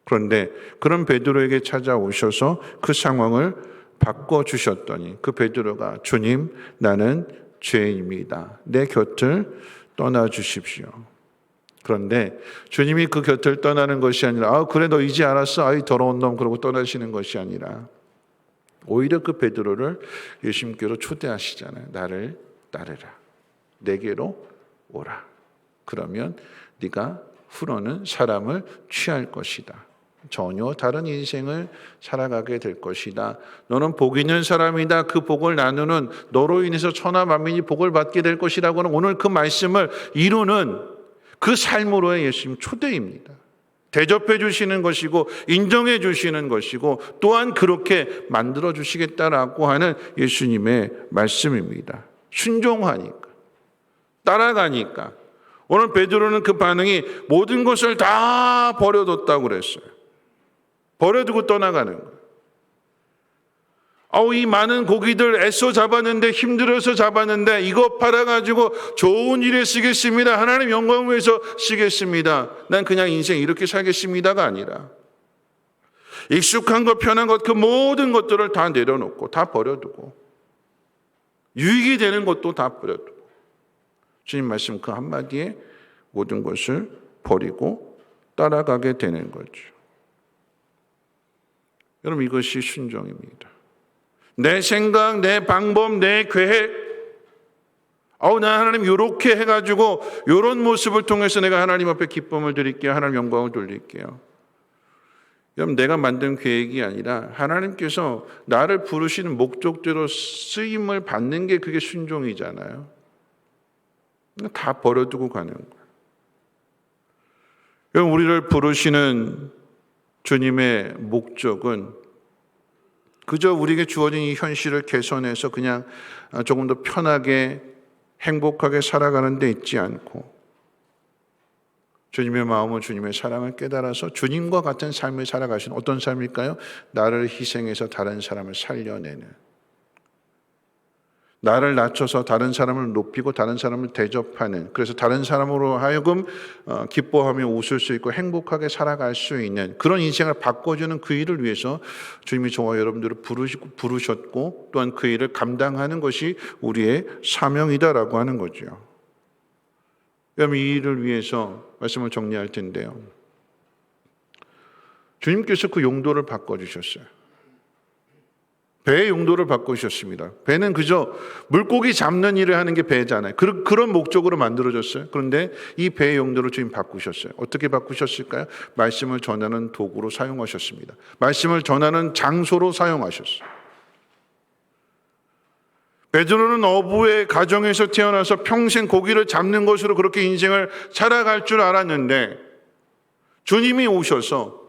그런데 그런 베드로에게 찾아오셔서 그 상황을 바꿔주셨더니 그 베드로가 주님, 나는 죄인입니다. 내 곁을 떠나주십시오. 그런데 주님이 그 곁을 떠나는 것이 아니라 그래 너 이제 알았어? 아이 더러운 놈 그러고 떠나시는 것이 아니라 오히려 그 베드로를 예수님께로 초대하시잖아요. 나를 따르라. 내게로 오라. 그러면 네가 후로는 사람을 취할 것이다. 전혀 다른 인생을 살아가게 될 것이다. 너는 복 있는 사람이다. 그 복을 나누는 너로 인해서 천하 만민이 복을 받게 될 것이라고는 오늘 그 말씀을 이루는 그 삶으로의 예수님 초대입니다. 대접해 주시는 것이고 인정해 주시는 것이고 또한 그렇게 만들어 주시겠다라고 하는 예수님의 말씀입니다. 순종하니까 따라가니까 오늘 베드로는 그 반응이 모든 것을 다 버려뒀다고 그랬어요. 버려두고 떠나가는 거예요. 이 많은 고기들 애써 잡았는데 힘들어서 잡았는데 이거 팔아가지고 좋은 일에 쓰겠습니다. 하나님 영광을 위해서 쓰겠습니다. 난 그냥 인생 이렇게 살겠습니다가 아니라 익숙한 것 편한 것 그 모든 것들을 다 내려놓고 다 버려두고 유익이 되는 것도 다 버려두고 주님 말씀 그 한마디에 모든 것을 버리고 따라가게 되는 거죠. 여러분 이것이 순종입니다. 내 생각, 내 방법, 내 계획 나 하나님 이렇게 해가지고 이런 모습을 통해서 내가 하나님 앞에 기쁨을 드릴게요. 하나님 영광을 돌릴게요. 여러분 내가 만든 계획이 아니라 하나님께서 나를 부르시는 목적대로 쓰임을 받는 게 그게 순종이잖아요. 다 버려두고 가는 거예요. 여러분 우리를 부르시는 주님의 목적은 그저 우리에게 주어진 이 현실을 개선해서 그냥 조금 더 편하게 행복하게 살아가는 데 있지 않고 주님의 마음은 주님의 사랑을 깨달아서 주님과 같은 삶을 살아가시는 어떤 삶일까요? 나를 희생해서 다른 사람을 살려내는 나를 낮춰서 다른 사람을 높이고 다른 사람을 대접하는 그래서 다른 사람으로 하여금 기뻐하며 웃을 수 있고 행복하게 살아갈 수 있는 그런 인생을 바꿔주는 그 일을 위해서 주님이 저와 여러분들을 부르셨고 또한 그 일을 감당하는 것이 우리의 사명이다라고 하는 거죠. 그럼 이 일을 위해서 말씀을 정리할 텐데요. 주님께서 그 용도를 바꿔주셨어요. 배의 용도를 바꾸셨습니다. 배는 그저 물고기 잡는 일을 하는 게 배잖아요. 그런 목적으로 만들어졌어요. 그런데 이 배의 용도를 주님 바꾸셨어요. 어떻게 바꾸셨을까요? 말씀을 전하는 도구로 사용하셨습니다. 말씀을 전하는 장소로 사용하셨어요. 베드로는 어부의 가정에서 태어나서 평생 고기를 잡는 것으로 그렇게 인생을 살아갈 줄 알았는데 주님이 오셔서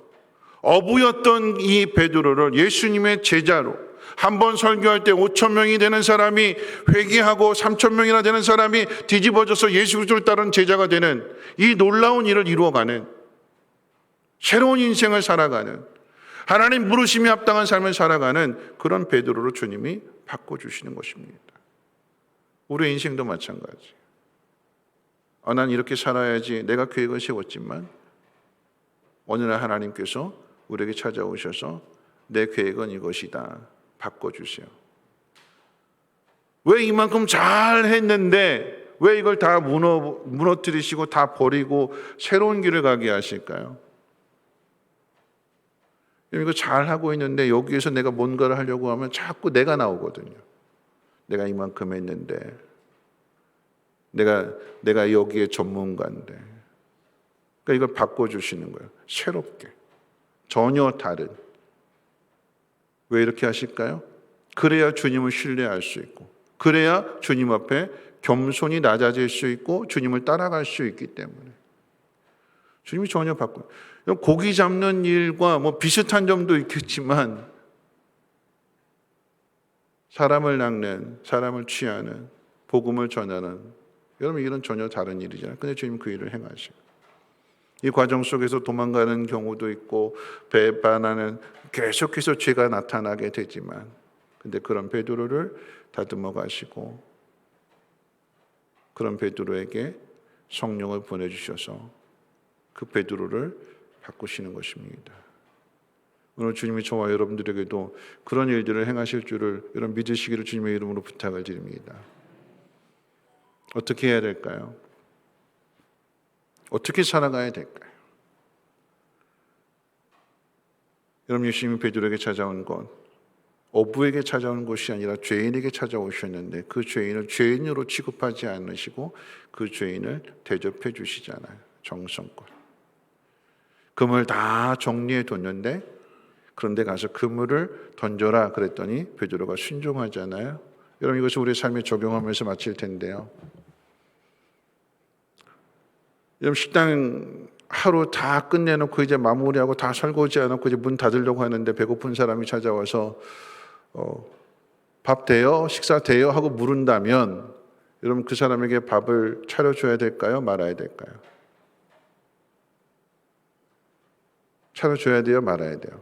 어부였던 이 베드로를 예수님의 제자로 한 번 설교할 때 5,000명이 되는 사람이 회개하고 3,000명이나 되는 사람이 뒤집어져서 예수 그리스도를 따르는 제자가 되는 이 놀라운 일을 이루어가는 새로운 인생을 살아가는 하나님 부르심이 합당한 삶을 살아가는 그런 베드로로 주님이 바꿔주시는 것입니다. 우리의 인생도 마찬가지. 난 이렇게 살아야지 내가 계획을 세웠지만 어느 날 하나님께서 우리에게 찾아오셔서 내 계획은 이것이다. 바꿔주세요. 왜 이만큼 잘 했는데 왜 이걸 다 무너뜨리시고 다 버리고 새로운 길을 가게 하실까요? 이거 잘하고 있는데 여기에서 내가 뭔가를 하려고 하면 자꾸 내가 나오거든요. 내가 이만큼 했는데 내가 여기에 전문가인데 그러니까 이걸 바꿔주시는 거예요. 새롭게 전혀 다른 왜 이렇게 하실까요? 그래야 주님을 신뢰할 수 있고 그래야 주님 앞에 겸손히 낮아질 수 있고 주님을 따라갈 수 있기 때문에 주님이 전혀 바꿔요. 고기 잡는 일과 뭐 비슷한 점도 있겠지만 사람을 낚는, 사람을 취하는, 복음을 전하는 여러분 이런 전혀 다른 일이잖아요. 근데 주님 그 일을 행하시고 이 과정 속에서 도망가는 경우도 있고 배반하는 계속해서 죄가 나타나게 되지만 근데 그런 베드로를 다듬어 가시고 그런 베드로에게 성령을 보내주셔서 그 베드로를 바꾸시는 것입니다. 오늘 주님이 저와 여러분들에게도 그런 일들을 행하실 줄을 여러분 믿으시기를 주님의 이름으로 부탁을 드립니다. 어떻게 해야 될까요? 어떻게 살아가야 될까요? 여러분, 예수님이 베드로에게 찾아온 것, 어부에게 찾아온 것이 아니라 죄인에게 찾아오셨는데 그 죄인을 죄인으로 취급하지 않으시고 그 죄인을 대접해 주시잖아요. 정성껏. 그물 다 정리해 뒀는데 그런데 가서 그물을 던져라 그랬더니 베드로가 순종하잖아요. 여러분, 이것을 우리 삶에 적용하면서 마칠 텐데요. 여러분, 식당 하루 다 끝내놓고 이제 마무리하고 다 설거지 해놓고 이제 문 닫으려고 하는데 배고픈 사람이 찾아와서 밥 돼요? 식사 돼요? 하고 물은다면 여러분, 그 사람에게 밥을 차려줘야 될까요? 말아야 될까요? 차려줘야 돼요? 말아야 돼요?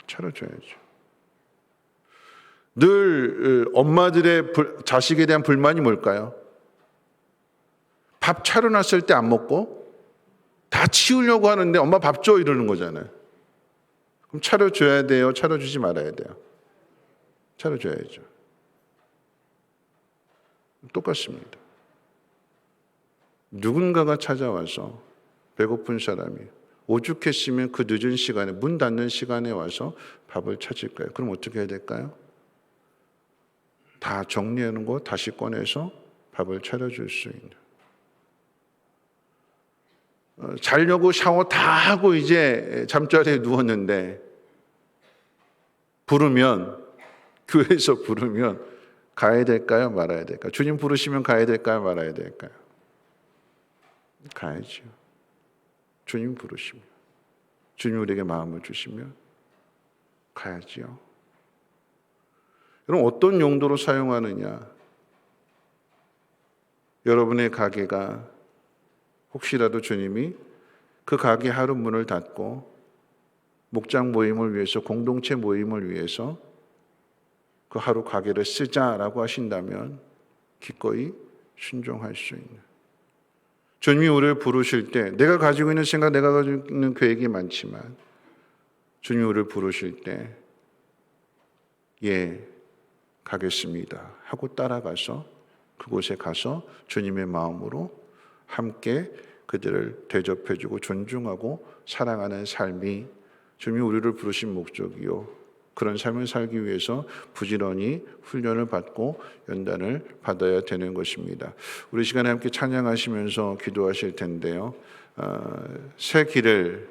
차려줘야죠. 늘 엄마들의 자식에 대한 불만이 뭘까요? 밥 차려놨을 때 안 먹고 다 치우려고 하는데 엄마 밥 줘 이러는 거잖아요. 그럼 차려줘야 돼요? 차려주지 말아야 돼요? 차려줘야죠. 똑같습니다. 누군가가 찾아와서 배고픈 사람이 오죽했으면 그 늦은 시간에 문 닫는 시간에 와서 밥을 찾을까요? 그럼 어떻게 해야 될까요? 다 정리하는 거 다시 꺼내서 밥을 차려줄 수 있는. 자려고 샤워 다 하고 이제 잠자리에 누웠는데 부르면, 교회에서 부르면 가야 될까요? 말아야 될까요? 주님 부르시면 가야 될까요? 말아야 될까요? 가야죠. 주님 부르시면, 주님 우리에게 마음을 주시면 가야지요. 여러분, 어떤 용도로 사용하느냐? 여러분의 가게가 혹시라도 주님이 그 가게 하루 문을 닫고 목장 모임을 위해서, 공동체 모임을 위해서 그 하루 가게를 쓰자라고 하신다면 기꺼이 순종할 수 있는, 주님이 우리를 부르실 때 내가 가지고 있는 생각, 내가 가지고 있는 계획이 많지만 주님이 우리를 부르실 때 예, 가겠습니다 하고 따라가서 그곳에 가서 주님의 마음으로 함께 그들을 대접해주고 존중하고 사랑하는 삶이 주님이 우리를 부르신 목적이요, 그런 삶을 살기 위해서 부지런히 훈련을 받고 연단을 받아야 되는 것입니다. 우리 시간에 함께 찬양하시면서 기도하실 텐데요. 새 길을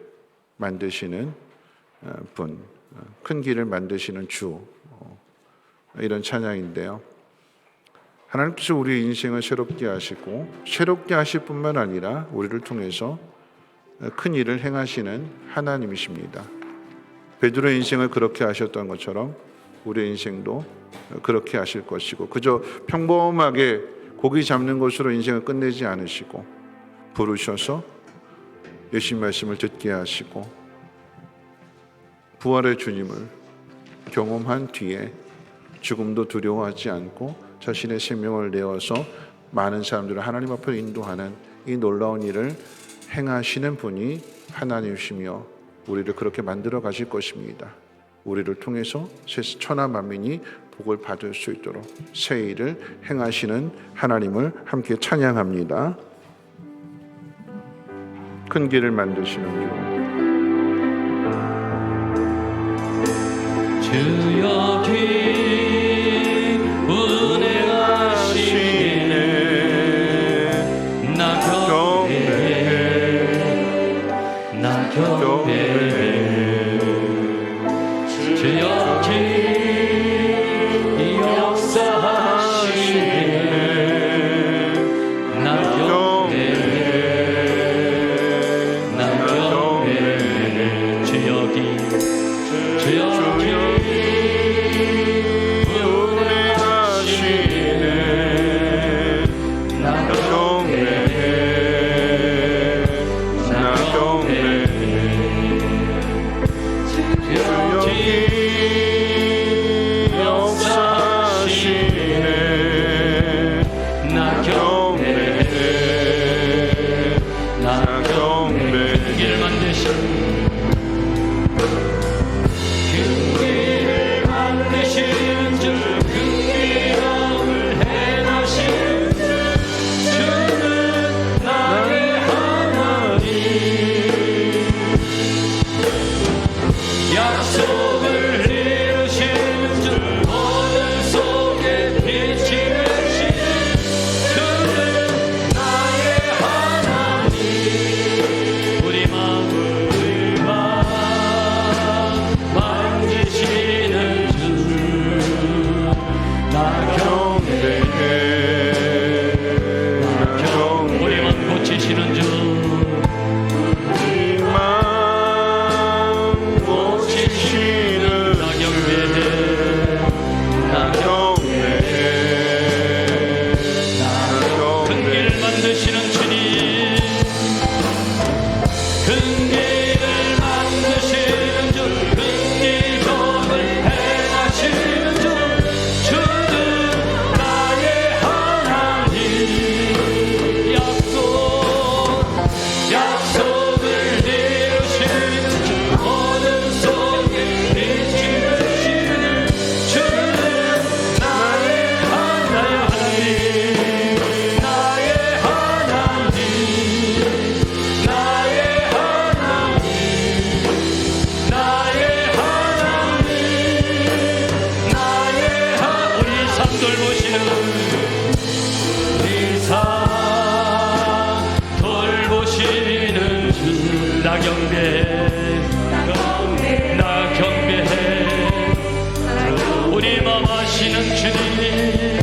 만드시는 분, 큰 길을 만드시는 주, 이런 찬양인데요. 하나님께서 우리의 인생을 새롭게 하시고 새롭게 하실 뿐만 아니라 우리를 통해서 큰 일을 행하시는 하나님이십니다. 베드로의 인생을 그렇게 하셨던 것처럼 우리의 인생도 그렇게 하실 것이고, 그저 평범하게 고기 잡는 것으로 인생을 끝내지 않으시고 부르셔서 예수님 말씀을 듣게 하시고 부활의 주님을 경험한 뒤에 죽음도 두려워하지 않고 자신의 생명을 내어서 많은 사람들을 하나님 앞으로 인도하는 이 놀라운 일을 행하시는 분이 하나님이시며 우리를 그렇게 만들어 가실 것입니다. 우리를 통해서 천하 만민이 복을 받을 수 있도록 새 일을 행하시는 하나님을 함께 찬양합니다. 큰 길을 만드시는 주, 주여 긴 은혜하시네 나 경배해 나 경배해 주여 긴 역사하시네 나 경배해 나 경배해 주여 긴 주여 긴 우리만 고치시는 주 나 경배해 큰 길 만드시는 주님 큰 길을 만드시는 주 큰 길 속을 행하시는 주 주는 나의 하나님 약속을 이루시는 주 어둠 속에 빛이 되시는 주는 나의 하나님 나의 하나님 나의 하나님 우리 삶 돌보시는 우리 삶 돌보시는 주 나 경배해 나 경배해 우리 맘 아시는 주님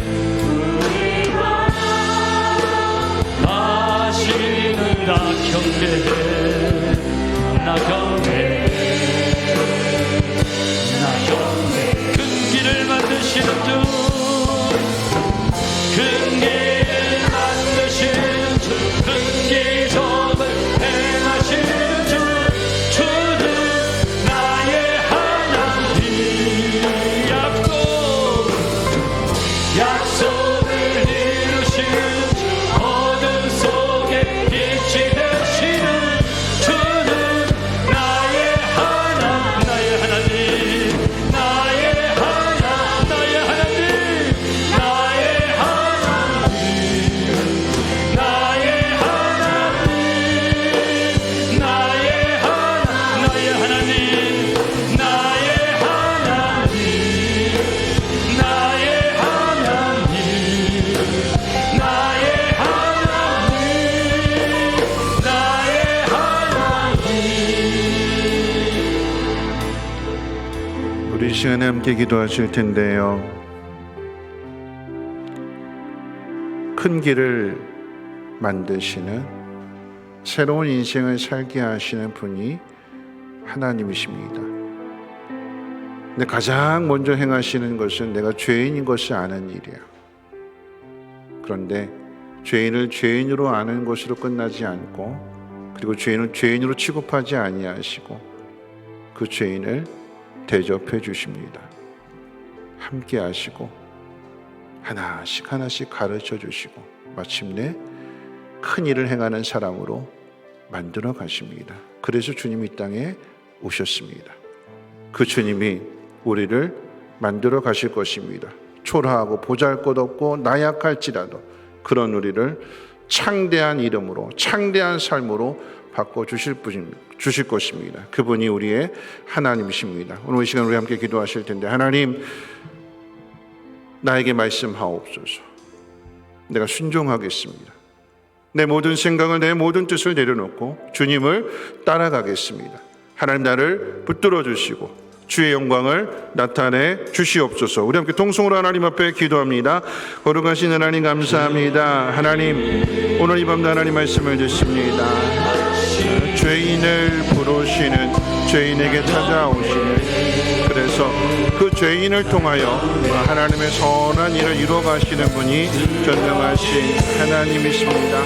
아시는 나 경배해 나 경배해 큰 길을 만드시는 주 큰 길을 만드시는 주 큰 길 속을 행하시는 주 주는 나의 하나님 약속을 이루시는 주 어둠 속에 빛이 되시는 주는 나의 하나님 나의 하나님 나의 하나님 나의 하나님 나의 하나님 나의 하나님 나의 하나님 나의 하나님 나의 하나님 나의 하나님 우리 시간에 함께 기도하실 텐데요. 큰 길을 만드시는 새로운 인생을 살게 하시는 분이 하나님이십니다. 근데 가장 먼저 행하시는 것은 내가 죄인인 것을 아는 일이에요. 그런데 죄인을 죄인으로 아는 것으로 끝나지 않고 그리고 죄인을 죄인으로 취급하지 아니하시고 그 죄인을 대접해 주십니다. 함께 하시고 하나씩 하나씩 가르쳐 주시고 마침내 큰 일을 행하는 사람으로 만들어 가십니다. 그래서 주님이 이 땅에 오셨습니다. 그 주님이 우리를 만들어 가실 것입니다. 초라하고 보잘것없고 나약할지라도 그런 우리를 창대한 이름으로 창대한 삶으로 바꿔주실 주실 것입니다. 그분이 우리의 하나님이십니다. 오늘 이 시간 우리 함께 기도하실 텐데 하나님 나에게 말씀하옵소서. 내가 순종하겠습니다. 내 모든 생각을 내 모든 뜻을 내려놓고 주님을 따라가겠습니다. 하나님 나를 붙들어 주시고 주의 영광을 나타내 주시옵소서. 우리 함께 통성으로 하나님 앞에 기도합니다. 거룩하신 하나님 감사합니다. 하나님 오늘 이 밤도 하나님 말씀을 듣습니다. 죄인을 부르시는 죄인에게 찾아오시는 그래서 그 죄인을 통하여 하나님의 선한 일을 이루어 가시는 분이 전능하신 하나님이십니다.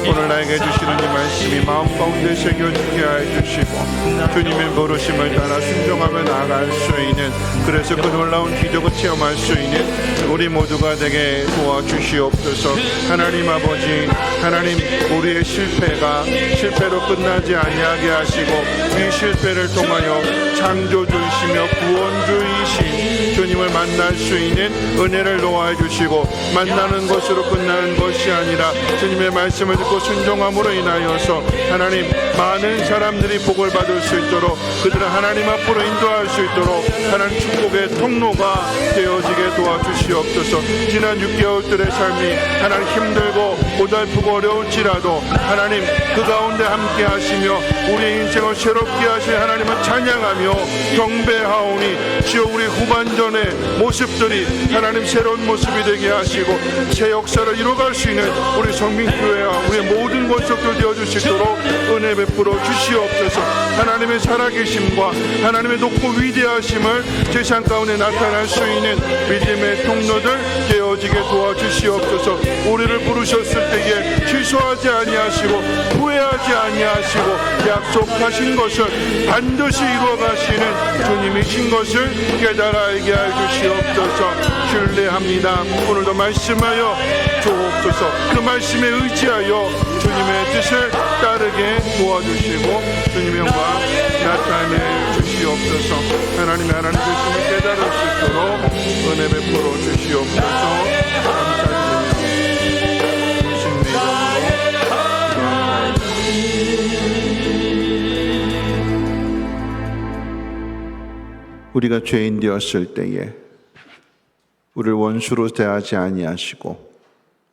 오늘 나에게 주시는 이 말씀이 마음 가운데 새겨지게 하여 주시고 주님의 부르심을 따라 순종하며 나아갈 수 있는 그래서 그 놀라운 기적을 체험할 수 있는 우리 모두가 되게 도와주시옵소서. 하나님 아버지 하나님 우리의 실패가 실패로 끝나지 아니하게 하시고 이 실패를 통하여 창조주이시며 구원주이신 주님을 만날 수 있는 은혜를 놓아 주시고 만나는 것으로 끝나는 것이 아니라 주님의 말씀을 듣고 순종함으로 인하여서 하나님 많은 사람들이 복을 받을 수 있도록 그들을 하나님 앞으로 인도할 수 있도록 하나님 축복의 통로가 되어지게 도와주시옵소서. 지난 6개월들의 삶이 하나님 힘들고 고달프고 어려울지라도 하나님 그 가운데 함께 하시며 우리의 인생을 새롭게 하실 하나님을 찬양하며 경배하오니 주여 우리 후반전에 하나님의 모습들이 하나님 새로운 모습이 되게 하시고 새 역사를 이뤄갈 수 있는 우리 성민교회와 우리의 모든 권속들 되어주시도록 은혜 베풀어 주시옵소서. 하나님의 살아계심과 하나님의 높고 위대하심을 세상 가운데 나타날 수 있는 믿음의 통로들 되어지게 도와주시옵소서. 우리를 부르셨을 때에 취소하지 아니하시고 후회하지 아니하시고 약속하신 것을 반드시 이루어 가시는 주님이신 것을 깨달아 알게 해 주시옵소서. 신뢰합니다. 오늘도 말씀하여 주옵소서. 그 말씀에 의지하여 주님의 뜻을 따르게 도와주시고 주님의 영광 나타내 주시옵소서. 하나님의 하나님 되심을 깨달을 수 있도록 은혜 베풀어 주시옵소서. 감사드립니다. 예수님의 이름으로 우리가 죄인 되었을 때에 우리를 원수로 대하지 아니하시고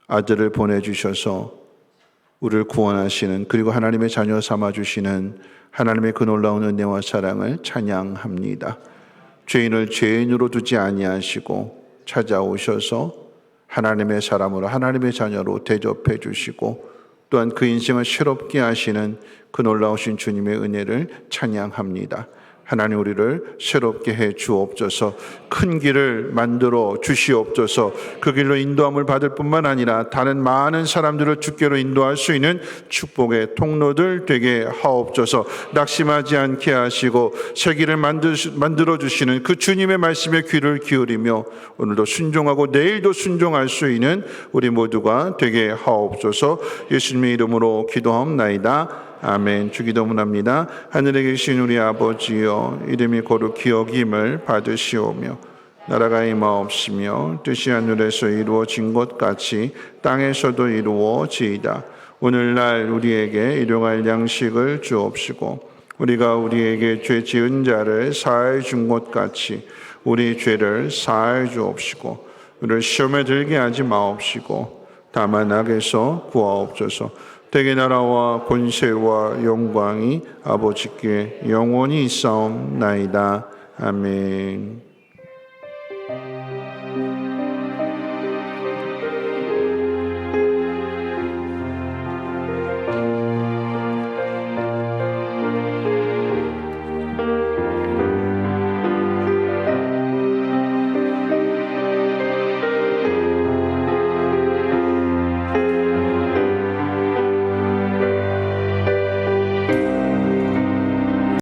아들을 보내주셔서 우리를 구원하시는 그리고 하나님의 자녀 삼아주시는 하나님의 그 놀라운 은혜와 사랑을 찬양합니다. 죄인을 죄인으로 두지 아니하시고 찾아오셔서 하나님의 사람으로 하나님의 자녀로 대접해 주시고 또한 그 인생을 새롭게 하시는 그 놀라우신 주님의 은혜를 찬양합니다. 하나님 우리를 새롭게 해 주옵소서. 큰 길을 만들어 주시옵소서. 그 길로 인도함을 받을 뿐만 아니라 다른 많은 사람들을 주께로 인도할 수 있는 축복의 통로들 되게 하옵소서. 낙심하지 않게 하시고 새 길을 만들어 주시는 그 주님의 말씀에 귀를 기울이며 오늘도 순종하고 내일도 순종할 수 있는 우리 모두가 되게 하옵소서. 예수님의 이름으로 기도하옵나이다. 아멘. 주기도문합니다. 하늘에 계신 우리 아버지여, 이름이 거룩 기억임을 받으시오며 나라가 임하옵시며 뜻이 하늘에서 이루어진 것 같이 땅에서도 이루어지이다. 오늘날 우리에게 일용할 양식을 주옵시고 우리가 우리에게 죄 지은 자를 사하여 준 것 같이 우리 죄를 사하여 주옵시고 우리를 시험에 들게 하지 마옵시고 다만 악에서 구하옵소서. 대개 나라와 권세와 영광이 아버지께 영원히 있사옵나이다. 아멘.